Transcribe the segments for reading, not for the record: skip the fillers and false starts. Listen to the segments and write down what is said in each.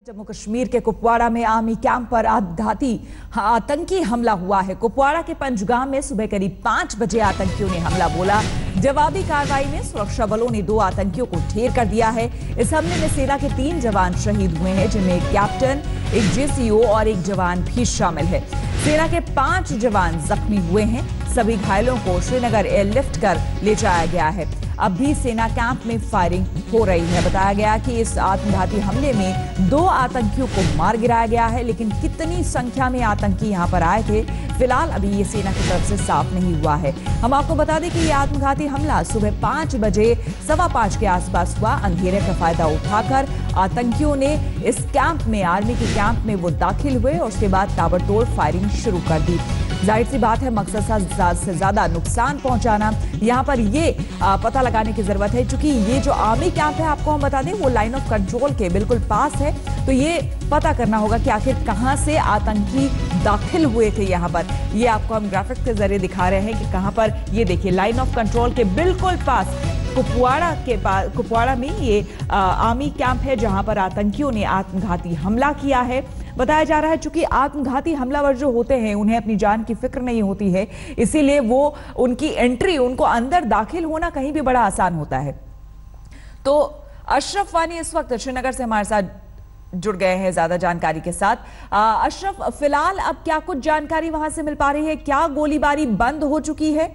जम्मू कश्मीर के कुपवाड़ा में army camp पर आत्मघाती आतंकी हमला हुआ है। कुपवाड़ा के पंजगाम में सुबह करीब 5 बजे आतंकियों ने हमला बोला। जवाबी कार्रवाई में सुरक्षा बलों ने 2 आतंकियों को ढेर कर दिया है। इस हमले में सेना के 3 जवान शहीद हुए हैं, जिनमें एक कैप्टन, एक जेसीओ और एक जवान भी शामिल है। सेना के 5 जवान जख्मी हुए हैं। सभी घायलों को श्रीनगर एयरलिफ्ट कर ले जाया गया है। अब भी सेना कैंप में फायरिंग हो रही है। बताया गया कि इस आत्मघाती हमले में 2 आतंकियों को मार गिराया गया है, लेकिन कितनी संख्या में आतंकी यहां पर आए थे, फिलहाल अभी ये सेना की तरफ से साफ नहीं हुआ है। हम आपको बता दें कि ये आत्मघाती हमला सुबह 5 बजे 5:15 के आसपास हुआ। अंधेरे का फायदा उठाकर आतंकियों ने इस कैंप में, आर्मी के कैंप में वो दाखिल हुए और उसके बाद ताबड़तोड़ फायरिंग शुरू कर दी। जाहिर सी बात है, मकसद से ज्यादा नुकसान पहुंचाना। यहां पर ये पता लगाने की जरूरत है, क्योंकि ये जो आर्मी कैंप है, आपको हम बता दें, वो लाइन ऑफ कंट्रोल के बिल्कुल पास है। तो ये पता करना होगा कि आखिर कहां से आतंकी दाखिल हुए थे। यहां पर ये आपको हम ग्राफिक के जरिए दिखा रहे हैं कि कहां पर, ये देखिए, लाइन ऑफ कंट्रोल के बिल्कुल पास कुपवाड़ा में ये आर्मी कैंप है, जहां पर आतंकियों ने आत्मघाती हमला किया है। बताया जा रहा है चूंकि आत्मघाती हमलावर जो होते हैं, उन्हें अपनी जान की फिक्र नहीं होती है, इसीलिए वो उनकी एंट्री, उनको अंदर दाखिल होना कहीं भी बड़ा आसान होता है। तो अशरफ वानी इस वक्त श्रीनगर से हमारे साथ जुड़ गए हैं ज्यादा जानकारी के साथ। अशरफ, फिलहाल अब क्या कुछ जानकारी वहां से मिल पा रही है? क्या गोलीबारी बंद हो चुकी है?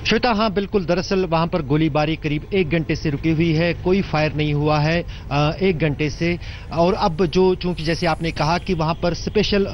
श्वेता, हाँ बिल्कुल, दरअसल वहां पर गोलीबारी करीब 1 घंटे से रुकी हुई है। कोई फायर नहीं हुआ है 1 घंटे से। और अब जो, चूंकि जैसे आपने कहा कि वहां पर स्पेशल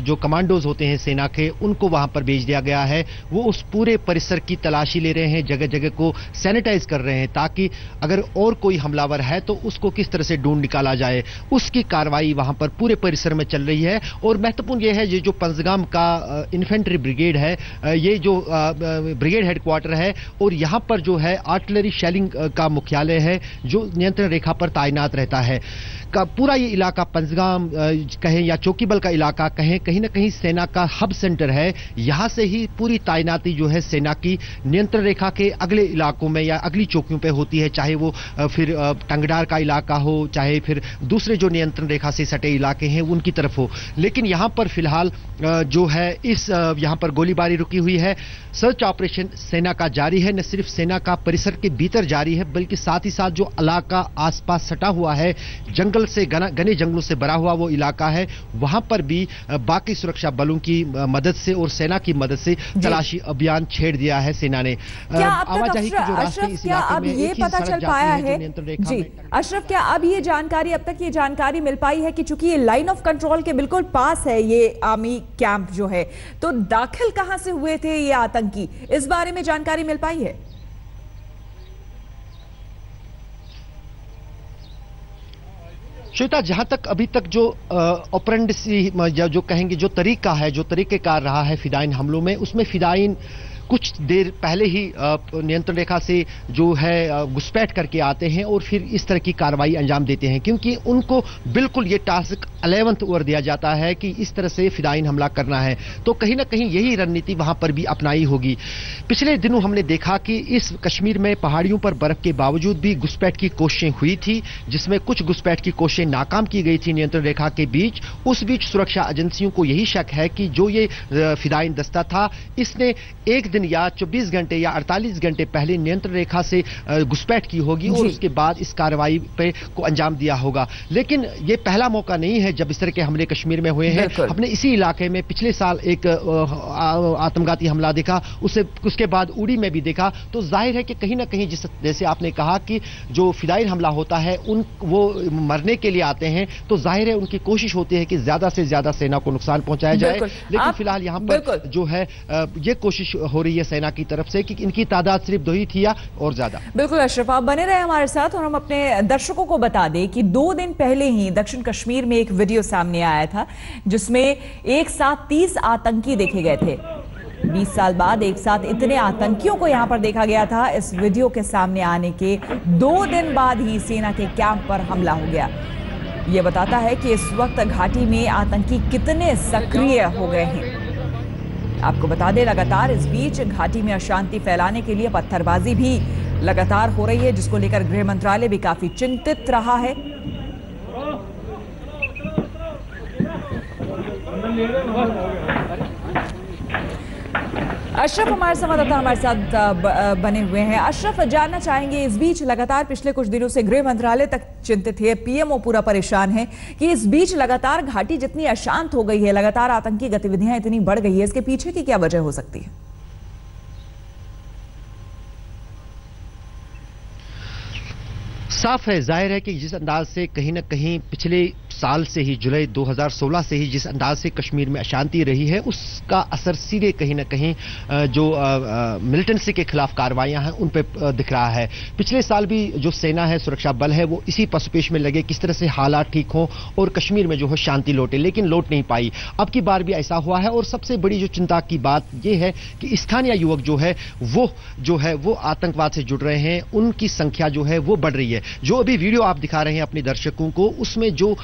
जो कमांडोज होते हैं सेना के, उनको वहां पर भेज दिया गया है। वो उस पूरे परिसर की तलाशी ले रहे हैं, जगह जगह को सैनिटाइज कर रहे हैं, ताकि अगर और कोई हमलावर है तो उसको किस तरह से ढूंढ निकाला जाए, उसकी कार्रवाई वहां पर पूरे परिसर में चल रही है। और महत्वपूर्ण यह है, ये जो पंजगाम का इन्फेंट्री ब्रिगेड है, ये जो ब्रिगेड हेडक्वार्टर है, और यहां पर जो है आर्टिलरी शेलिंग का मुख्यालय है, जो नियंत्रण रेखा पर तैनात रहता है। का पूरा ये इलाका, पंजगाम कहें या चौकीबल का इलाका कहें, कहीं ना कहीं सेना का हब सेंटर है। यहां से ही पूरी तैनाती जो है सेना की नियंत्रण रेखा के अगले इलाकों में या अगली चौकियों पे होती है, चाहे वो फिर टंगडार का इलाका हो, चाहे फिर दूसरे जो नियंत्रण रेखा से सटे इलाके हैं उनकी तरफ हो। लेकिन यहां पर फिलहाल जो है यहां पर गोलीबारी रुकी हुई है। सर्च ऑपरेशन सेना का जारी है। न सिर्फ सेना का परिसर के भीतर जारी है, बल्कि साथ ही साथ जो इलाका आसपास सटा हुआ है, जंगल से, घने जंगलों से भरा हुआ वो इलाका है, वहां पर भी बाकी सुरक्षा बलों की मदद से और सेना की मदद से तलाशी अभियान छेड़ दिया है सेना ने। आवाजाही की जो रास्ते इस इलाके में ये पता चल पाया है जी अशरफ, क्या अब ये जानकारी, अब तक ये जानकारी मिल पाई है कि चूंकि ये लाइन ऑफ कंट्रोल के बिल्कुल पास है ये आर्मी कैंप जो है, तो दाखिल कहां से हुए थे ये आतंकी, इस बारे में जानकारी मिल पाई है? श्वेता, जहां तक अभी तक जो ऑपरेंडसी जो कहेंगे, जो तरीका है, जो तरीकेकार रहा है फिदाइन हमलों में, उसमें फिदाइन कुछ देर पहले ही नियंत्रण रेखा से जो है घुसपैठ करके आते हैं और फिर इस तरह की कार्रवाई अंजाम देते हैं, क्योंकि उनको बिल्कुल ये टास्क 11th ओवर दिया जाता है कि इस तरह से फिदाइन हमला करना है। तो कहीं ना कहीं यही रणनीति वहां पर भी अपनाई होगी। पिछले दिनों हमने देखा कि इस कश्मीर में पहाड़ियों पर बर्फ के बावजूद भी घुसपैठ की कोशिशें हुई थी, जिसमें कुछ घुसपैठ की कोशिशें नाकाम की गई थी नियंत्रण रेखा के बीच। उस बीच सुरक्षा एजेंसियों को यही शक है कि जो ये फिदाइन दस्ता था, इसने एक दिन या 24 घंटे या 48 घंटे पहले नियंत्रण रेखा से घुसपैठ की होगी और उसके बाद इस कार्रवाई पे को अंजाम दिया होगा। लेकिन ये पहला मौका नहीं है जब इस तरह के हमले कश्मीर में हुए हैं। हमने इसी इलाके में पिछले साल एक आत्मघाती हमला देखा, उसके बाद उड़ी में भी देखा। तो जाहिर है कि कहीं ना कहीं जैसे आपने कहा कि जो फिदाइन हमला होता है, वो मरने के लिए आते हैं, तो जाहिर है उनकी कोशिश होती है कि ज्यादा से ज्यादा सेना को नुकसान पहुंचाया जाए। लेकिन फिलहाल यहां पर जो है ये कोशिश हो रही है सेना की तरफ से कि इनकी तादाद सिर्फ 2 ही थी या और ज्यादा। बिल्कुल अशरफ, आप बने रहे हमारे साथ और हम अपने दर्शकों को बता दें कि 2 दिन पहले ही दक्षिण कश्मीर में एक वीडियो सामने आया था, जिसमें एक साथ 30 आतंकी देखे गए थे। 20 साल बाद एक साथ इतने आतंकियों को यहां पर देखा गया था। इस वीडियो के सामने आने के 2 दिन बाद ही सेना के कैंप पर हमला हो गया। यह बताता है कि इस वक्त घाटी में आतंकी कितने सक्रिय हो गए हैं। आपको बता दें, लगातार इस बीच घाटी में अशांति फैलाने के लिए पत्थरबाजी भी लगातार हो रही है, जिसको लेकर गृह मंत्रालय भी काफी चिंतित रहा है। अशरफ हमारे संवाददाता हमारे साथ बने हुए हैं। अशरफ, जानना चाहेंगे, इस बीच लगातार पिछले कुछ दिनों से गृह मंत्रालय तक चिंतित है, पीएमओ पूरा परेशान है कि इस बीच लगातार घाटी जितनी अशांत हो गई है, लगातार आतंकी गतिविधियां इतनी बढ़ गई है, इसके पीछे की क्या वजह हो सकती है? साफ है, जाहिर है कि जिस अंदाज से कहीं ना कहीं पिछले साल से ही, जुलाई 2016 से ही जिस अंदाज से कश्मीर में अशांति रही है, उसका असर सीधे कहीं ना कहीं जो मिलिटेंसी के खिलाफ कार्रवाइयां हैं उन पर दिख रहा है। पिछले साल भी जो सेना है, सुरक्षा बल है, वो इसी पसपेश में लगे किस तरह से हालात ठीक हों और कश्मीर में जो है शांति लौटे, लेकिन लौट नहीं पाई। अब की बार भी ऐसा हुआ है और सबसे बड़ी जो चिंता की बात यह है कि स्थानीय युवक जो है वो आतंकवाद से जुड़ रहे हैं, उनकी संख्या जो है वो बढ़ रही है। जो अभी वीडियो आप दिखा रहे हैं अपने दर्शकों को, उसमें जो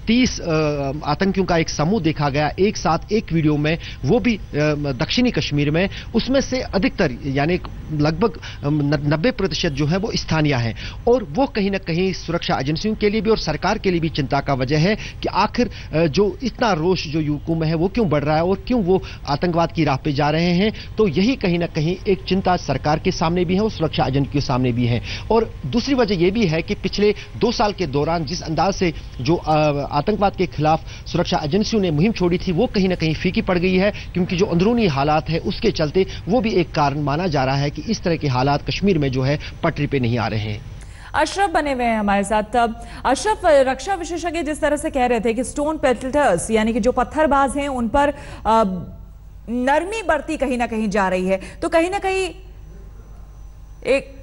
30 आतंकियों का एक समूह देखा गया एक साथ एक वीडियो में, वो भी दक्षिणी कश्मीर में, उसमें से अधिकतर यानी लगभग 90% जो है वो स्थानीय हैं और वो कहीं ना कहीं सुरक्षा एजेंसियों के लिए भी और सरकार के लिए भी चिंता का वजह है कि आखिर जो इतना रोष जो युवकों में है वो क्यों बढ़ रहा है और क्यों वो आतंकवाद की राह पे जा रहे हैं। तो यही कहीं ना कहीं एक चिंता सरकार के सामने भी है और सुरक्षा एजेंसी के सामने भी है। और दूसरी वजह यह भी है कि पिछले 2 साल के दौरान जिस अंदाज से जो आतंकवाद के खिलाफ सुरक्षा एजेंसियों ने मुहिम छोड़ी थी, वो कहीं ना कहीं फीकी पड़ गई है, क्योंकि जो अंदरूनी हालात है उसके चलते वो भी एक कारण माना जा रहा है कि इस तरह के हालात कश्मीर में जो है पटरी पे नहीं आ रहे हैं। अशरफ बने हुए हैं हमारे साथ। अशरफ, रक्षा विशेषज्ञ जिस तरह से कह रहे थे कि स्टोन पेल्टर्स यानी कि जो पत्थरबाज हैं उन पर नरमी बढ़ती कहीं ना कहीं जा रही है, तो कहीं ना कहीं एक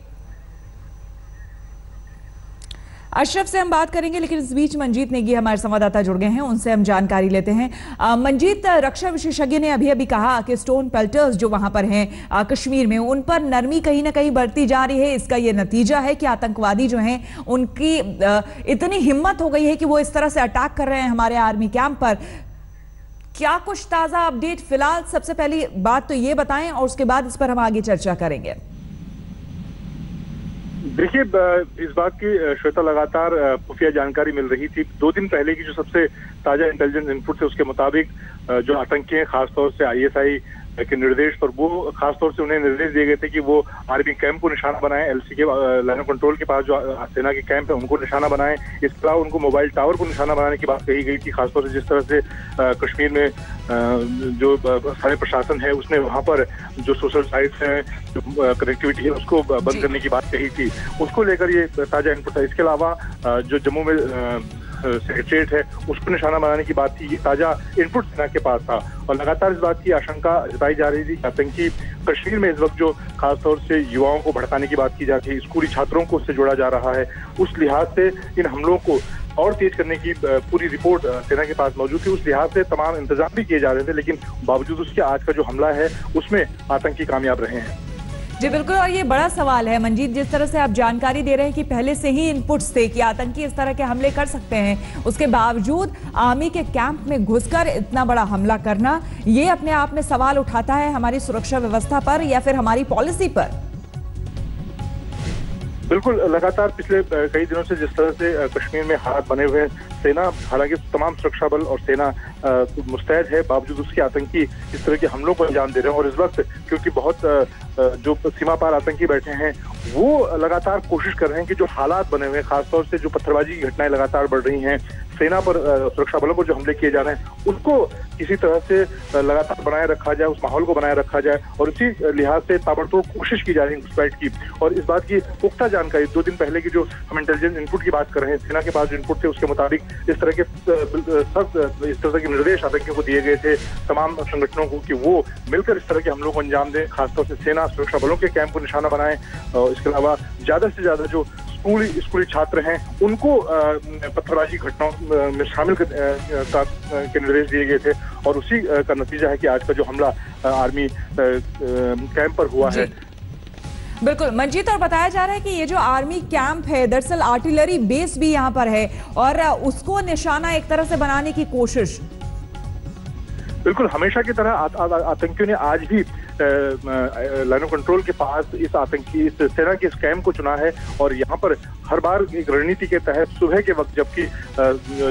अशरफ से हम बात करेंगे, लेकिन इस बीच मंजीत नेगी हमारे संवाददाता जुड़ गए हैं, उनसे हम जानकारी लेते हैं। मंजीत, रक्षा विशेषज्ञ ने अभी कहा कि स्टोन पेल्टर्स जो वहां पर हैं कश्मीर में, उन पर नरमी कहीं ना कहीं बढ़ती जा रही है। इसका यह नतीजा है कि आतंकवादी जो हैं उनकी इतनी हिम्मत हो गई है कि वो इस तरह से अटैक कर रहे हैं हमारे आर्मी कैंप पर। क्या कुछ ताजा अपडेट फिलहाल? सबसे पहली बात तो ये बताएं और उसके बाद इस पर हम आगे चर्चा करेंगे। देखिए, इस बात की श्वेता लगातार खुफिया जानकारी मिल रही थी। 2 दिन पहले की जो सबसे ताजा इंटेलिजेंस इनपुट थे उसके मुताबिक जो आतंकी हैं, खासतौर से आईएसआई के निर्देश पर, वो खासतौर से उन्हें निर्देश दिए गए थे कि वो आर्मी कैंप को निशाना बनाएं, एलसी के लाइन ऑफ कंट्रोल के पास जो सेना के कैंप है उनको निशाना बनाएं। इसके अलावा उनको मोबाइल टावर को निशाना बनाने की बात कही गई थी। खासतौर से जिस तरह से कश्मीर में जो स्थानीय प्रशासन है उसने वहां पर जो सोशल साइट्स हैं, जो कनेक्टिविटी है, उसको बंद करने की बात कही थी, उसको लेकर ये ताजा इनपुट है। इसके अलावा जो जम्मू में सेक्रेटरीट है उसको निशाना बनाने की बात थी। ये ताजा इनपुट सेना के पास था और लगातार इस बात की आशंका जताई जा रही थी कि आतंकी कश्मीर में इस वक्त जो खासतौर से युवाओं को भड़काने की बात की जाती है, स्कूली छात्रों को उससे जोड़ा जा रहा है, उस लिहाज से इन हमलों को और तेज करने की पूरी रिपोर्ट सेना के पास मौजूद थी। उस लिहाज से तमाम इंतजाम भी किए जा रहे थे, लेकिन बावजूद उसके आज का जो हमला है उसमें आतंकी कामयाब रहे हैं। जी बिल्कुल, और ये बड़ा सवाल है मंजीत, जिस तरह से आप जानकारी दे रहे हैं कि पहले से ही इनपुट्स थे कि आतंकी इस तरह के हमले कर सकते हैं, उसके बावजूद आर्मी के कैंप में घुसकर इतना बड़ा हमला करना, ये अपने आप में सवाल उठाता है हमारी सुरक्षा व्यवस्था पर या फिर हमारी पॉलिसी पर। बिल्कुल, लगातार पिछले कई दिनों से जिस तरह से कश्मीर में हालात बने हुए हैं, सेना, हालांकि तमाम सुरक्षा बल और सेना मुस्तैद है, बावजूद उसके आतंकी इस तरह के हमलों को अंजाम दे रहे हैं। और इस वक्त क्योंकि बहुत जो सीमा पार आतंकी बैठे हैं वो लगातार कोशिश कर रहे हैं कि जो हालात बने हुए हैं, खासतौर से जो पत्थरबाजी की घटनाएं लगातार बढ़ रही हैं, सेना पर, सुरक्षा बलों पर जो हमले किए जा रहे हैं, उसको किसी तरह से लगातार बनाए रखा जाए, उस माहौल को बनाए रखा जाए, और इसी लिहाज से ताबड़तोड़ कोशिश की जा रही है घुसपैठ की। और इस बात की पुख्ता जानकारी 2 दिन पहले की जो हम इंटेलिजेंस इनपुट की बात कर रहे हैं, सेना के पास जो इनपुट थे उसके मुताबिक इस तरह के निर्देश आतंकियों को दिए गए थे तमाम संगठनों को कि वो मिलकर इस तरह के हमलों को अंजाम दें, खासतौर से सेना सुरक्षा बलों के कैंप को निशाना बनाएं। और इसके अलावा ज्यादा से ज्यादा जो स्कूली छात्र हैं उनको पत्थरबाजी घटनाओं में शामिल के निर्देश दिए गए थे, और उसी का नतीजा है कि आज का जो हमला आर्मी कैंप पर हुआ है। बिल्कुल मंजीत, और बताया जा रहा है कि ये जो आर्मी कैंप है दरअसल आर्टिलरी बेस भी यहाँ पर है और उसको निशाना एक तरह से बनाने की कोशिश। बिल्कुल, हमेशा की तरह आतंकियों ने आज भी लाइन ऑफ कंट्रोल के पास इस सेना के इस कैंप को चुना है। और यहाँ पर हर बार एक रणनीति के तहत सुबह के वक्त, जबकि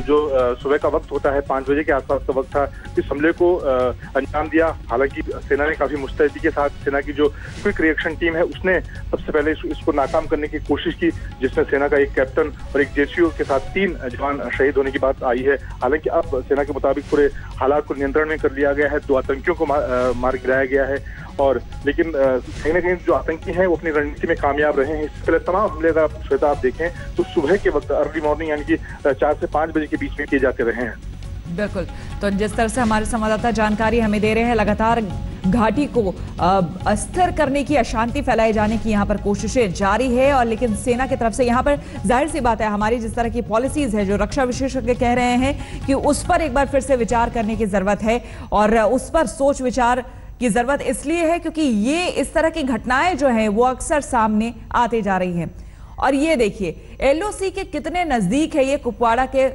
जो सुबह का वक्त होता है 5 बजे के आसपास का वक्त था, इस हमले को अंजाम दिया। हालांकि सेना ने काफी मुस्तैदी के साथ, सेना की जो क्विक रिएक्शन टीम है उसने सबसे पहले इसको नाकाम करने की कोशिश की, जिसमें सेना का एक कैप्टन और एक जेसीओ के साथ 3 जवान शहीद होने की बात आई है। हालांकि अब सेना के मुताबिक पूरे हालात को नियंत्रण में कर लिया गया है, 2 आतंकियों को मार गिराया गया है। और लेकिन कहीं ना कहीं जो आतंकी हैं वो अपनी रणनीति में कामयाब रहे हैं। इससे पहले तमाम हमले अगर आप श्वेता आप देखें तो सुबह के वक्त अर्ली मॉर्निंग यानी कि 4 से 5 बजे के बीच में किए जाते रहे हैं। बिल्कुल, तो जिस तरह से हमारे संवाददाता जानकारी हमें दे रहे हैं, लगातार घाटी को अस्थिर करने की, अशांति फैलाए जाने की यहाँ पर कोशिशें जारी है। और लेकिन सेना की तरफ से यहाँ पर जाहिर सी बात है, हमारी जिस तरह की पॉलिसीज है, जो रक्षा विशेषज्ञ कह रहे हैं कि उस पर एक बार फिर से विचार करने की जरूरत है। और उस पर सोच विचार की जरूरत इसलिए है क्योंकि ये इस तरह की घटनाएं जो हैं वो अक्सर सामने आते जा रही हैं। और ये देखिए एलओसी के कितने नजदीक है ये कुपवाड़ा के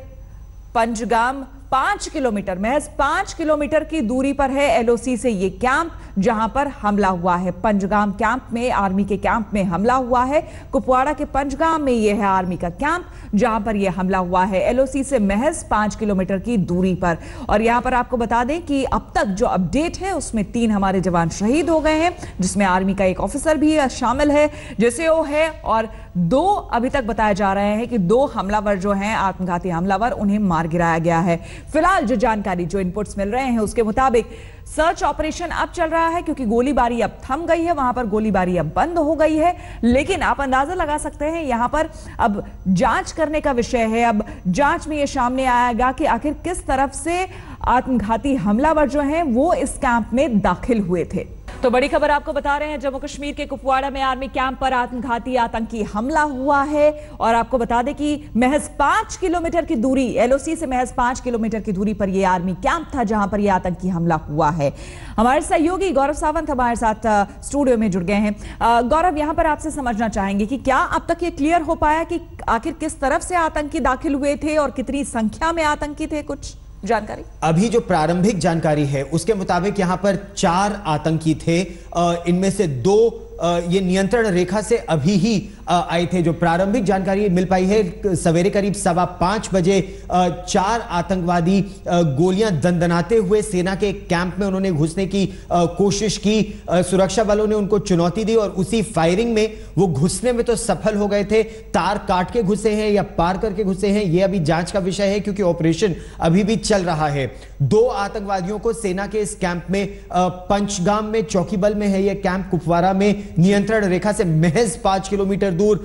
पंजगाम, 5 किलोमीटर, महज 5 किलोमीटर की दूरी पर है एलओसी से ये कैंप जहां पर हमला हुआ है। पंजगाम कैंप में, आर्मी के कैंप में हमला हुआ है। कुपवाड़ा के पंजगाम में ये है आर्मी का कैंप जहां पर यह हमला हुआ है, एलओसी से महज 5 किलोमीटर की दूरी पर। और यहां पर आपको बता दें कि अब तक जो अपडेट है उसमें 3 हमारे जवान शहीद हो गए हैं, जिसमें आर्मी का एक ऑफिसर भी शामिल है, जेसीओ है, और 2 अभी तक बताया जा रहे हैं कि 2 हमलावर जो हैं, आत्मघाती हमलावर, उन्हें मार गिराया गया है। फिलहाल जो जानकारी, जो इनपुट्स मिल रहे हैं उसके मुताबिक सर्च ऑपरेशन अब चल रहा है क्योंकि गोलीबारी अब थम गई है, वहां पर गोलीबारी अब बंद हो गई है। लेकिन आप अंदाजा लगा सकते हैं यहां पर अब जांच करने का विषय है। अब जांच में यह सामने आएगा कि आखिर किस तरफ से आत्मघाती हमलावर जो हैं वो इस कैंप में दाखिल हुए थे। तो बड़ी खबर आपको बता रहे हैं, जम्मू कश्मीर के कुपवाड़ा में आर्मी कैंप पर आत्मघाती आतंकी हमला हुआ है। और आपको बता दें कि महज 5 किलोमीटर की दूरी, एलओसी से महज 5 किलोमीटर की दूरी पर यह आर्मी कैंप था जहां पर यह आतंकी हमला हुआ है। हमारे सहयोगी गौरव सावंत हमारे साथ स्टूडियो में जुड़ गए हैं। गौरव, यहां पर आपसे समझना चाहेंगे कि क्या अब तक ये क्लियर हो पाया कि आखिर किस तरफ से आतंकी दाखिल हुए थे और कितनी संख्या में आतंकी थे? कुछ जानकारी? अभी जो प्रारंभिक जानकारी है उसके मुताबिक यहां पर 4 आतंकी थे। इनमें से 2 ये नियंत्रण रेखा से अभी ही आए थे। जो प्रारंभिक जानकारी मिल पाई है, सवेरे करीब 5:15 बजे 4 आतंकवादी गोलियां दंदनाते हुए सेना के कैंप में उन्होंने घुसने की कोशिश की। सुरक्षा बलों ने उनको चुनौती दी और उसी फायरिंग में वो घुसने में तो सफल हो गए थे। तार काट के घुसे हैं या पार करके घुसे हैं, ये अभी जांच का विषय है क्योंकि ऑपरेशन अभी भी चल रहा है। 2 आतंकवादियों को सेना के इस कैंप में, पंचगाम में चौकी बल में है यह कैंप, कुपवाड़ा में नियंत्रण रेखा से महज 5 किलोमीटर दूर।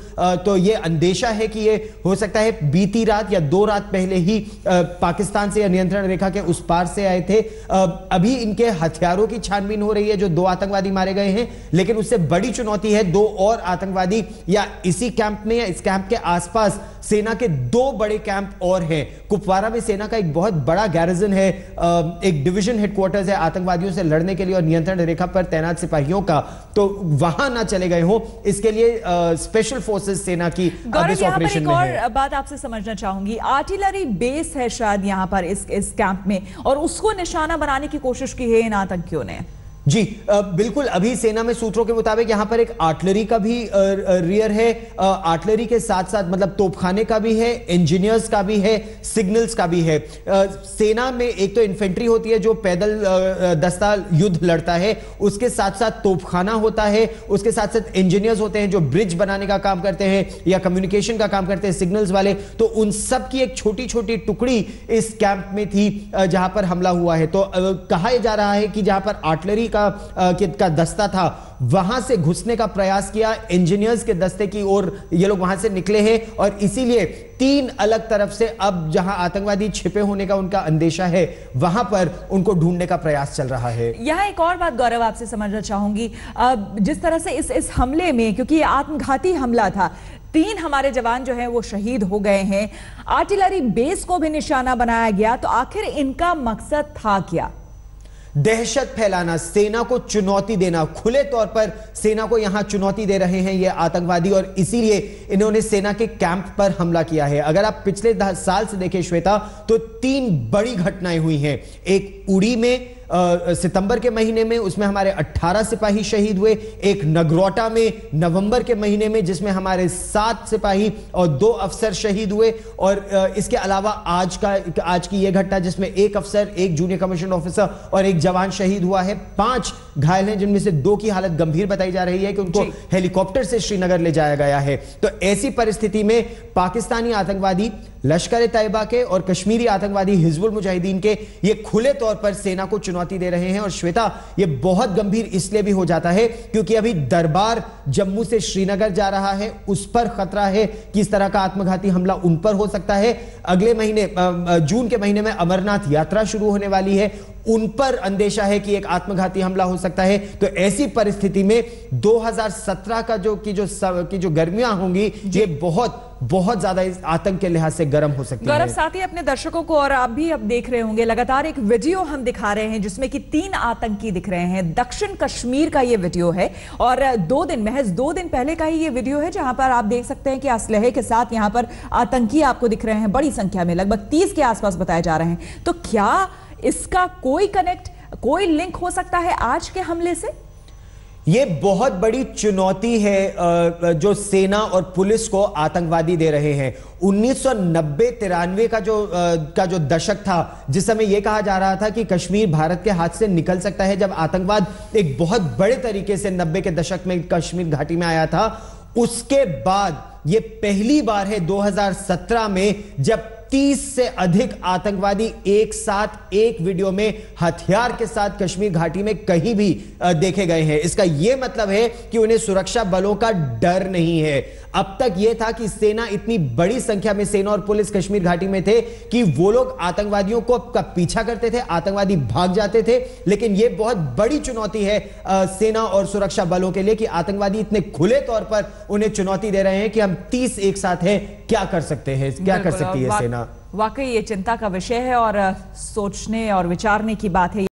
तो यह अंदेशा है कि यह हो सकता है बीती रात या 2 रात पहले ही पाकिस्तान से या नियंत्रण रेखा के उस पार से आए थे। अभी इनके हथियारों की छानबीन हो रही है, जो 2 आतंकवादी मारे गए हैं। लेकिन उससे बड़ी चुनौती है 2 और आतंकवादी या इसी कैंप में या इस कैंप के आसपास सेना के 2 बड़े कैंप और हैं। कुपवाड़ा में सेना का एक बहुत बड़ा गैरिजन है, एक डिवीजन हेडक्वार्टर्स है आतंकवादियों से लड़ने के लिए और नियंत्रण रेखा पर तैनात सिपाहियों का। तो वहां ना चले गए हो, इसके लिए स्पेशल फोर्सेस सेना की इस ऑपरेशन में है। और बात आपसे समझना चाहूंगी, आर्टिलरी बेस है शायद यहां पर इस कैंप में, और उसको निशाना बनाने की कोशिश की है इन आतंकियों ने। जी बिल्कुल, अभी सेना में सूत्रों के मुताबिक यहां पर एक आर्टिलरी का भी रियर है। आर्टिलरी के साथ साथ मतलब तोपखाने का भी है, इंजीनियर्स का भी है, सिग्नल्स का भी है। सेना में एक तो इन्फेंट्री होती है जो पैदल दस्ता युद्ध लड़ता है, उसके साथ साथ तोपखाना होता है, उसके साथ साथ इंजीनियर्स होते हैं जो ब्रिज बनाने का काम करते हैं या कम्युनिकेशन का काम करते हैं, सिग्नल्स वाले। तो उन सब की एक छोटी छोटी टुकड़ी इस कैंप में थी जहां पर हमला हुआ है। तो कहा जा रहा है कि जहां पर आर्टिलरी का दस्ता था वहां से घुसने का प्रयास किया, इंजीनियर्स के दस्ते की ओर ये लोग वहां से निकले हैं और इसीलिए 3 अलग तरफ से अब जहां आतंकवादी छिपे होने का उनका अंदेशा है वहां पर उनको ढूंढने का प्रयास चल रहा है। यहां एक और बात गौरव आपसे समझना चाहूंगी, जिस तरह से इस हमले में, क्योंकि ये आत्मघाती हमला था, 3 हमारे जवान जो हैं वो शहीद हो गए हैं, आर्टिलरी बेस को भी निशाना बनाया गया, तो आखिर इनका मकसद था क्या? दहशत फैलाना, सेना को चुनौती देना। खुले तौर पर सेना को यहां चुनौती दे रहे हैं ये आतंकवादी और इसीलिए इन्होंने सेना के कैंप पर हमला किया है। अगर आप पिछले 10 साल से देखें श्वेता, तो 3 बड़ी घटनाएं हुई हैं। एक उड़ी में सितंबर के महीने में, उसमें हमारे 18 सिपाही शहीद हुए। एक नगरोटा में नवंबर के महीने में, जिसमें हमारे 7 सिपाही और 2 अफसर शहीद हुए। और इसके अलावा आज की यह घटना जिसमें 1 अफसर, 1 जूनियर कमीशन ऑफिसर और 1 जवान शहीद हुआ है। 5 घायल हैं, जिनमें से 2 की हालत गंभीर बताई जा रही है कि उनको हेलीकॉप्टर से श्रीनगर ले जाया गया है। तो ऐसी परिस्थिति में पाकिस्तानी आतंकवादी लश्कर तैयबा के और कश्मीरी आतंकवादी हिजबुल मुजाहिदीन के ये खुले तौर पर सेना को चुनौती दे रहे हैं। और श्वेता, ये बहुत गंभीर इसलिए भी हो जाता है क्योंकि अभी दरबार जम्मू से श्रीनगर जा रहा है, उस पर खतरा है कि इस तरह का आत्मघाती हमला उन पर हो सकता है। अगले महीने जून के महीने में अमरनाथ यात्रा शुरू होने वाली है, उन पर अंदेशा है कि एक आत्मघाती हमला हो सकता है। तो ऐसी परिस्थिति में 2017 का जो गर्मियां होंगी, ये बहुत ज्यादा इस आतंक के लिहाज से गर्म हो सकती है। गौरव, साथ ही अपने दर्शकों को और आप भी अब देख रहे होंगे, लगातार एक वीडियो हम दिखा रहे हैं जिसमें कि 3 आतंकी दिख रहे हैं। दक्षिण कश्मीर का ये वीडियो है और महज 2 दिन पहले का ही ये वीडियो है, जहां पर आप देख सकते हैं कि असलहे के साथ यहां पर आतंकी आपको दिख रहे हैं बड़ी संख्या में, लगभग 30 के आसपास बताए जा रहे हैं। तो क्या इसका कोई लिंक हो सकता है आज के हमले से? ये बहुत बड़ी चुनौती है जो सेना और पुलिस को आतंकवादी दे रहे हैं। 1990-93 का जो दशक था, जिस समय यह कहा जा रहा था कि कश्मीर भारत के हाथ से निकल सकता है, जब आतंकवाद एक बहुत बड़े तरीके से 90 के दशक में कश्मीर घाटी में आया था, उसके बाद यह पहली बार है 2017 में जब 30 से अधिक आतंकवादी एक साथ एक वीडियो में हथियार के साथ कश्मीर घाटी में कहीं भी देखे गए हैं। इसका यह मतलब है कि उन्हें सुरक्षा बलों का डर नहीं है। अब तक यह था कि सेना, इतनी बड़ी संख्या में सेना और पुलिस कश्मीर घाटी में थे कि वो लोग आतंकवादियों को का पीछा करते थे, आतंकवादी भाग जाते थे। लेकिन यह बहुत बड़ी चुनौती है सेना और सुरक्षा बलों के लिए कि आतंकवादी इतने खुले तौर पर उन्हें चुनौती दे रहे हैं कि हम 30 एक साथ हैं, क्या कर सकते हैं, क्या कर सकती है सेना। वाकई ये चिंता का विषय है और सोचने और विचारने की बात है।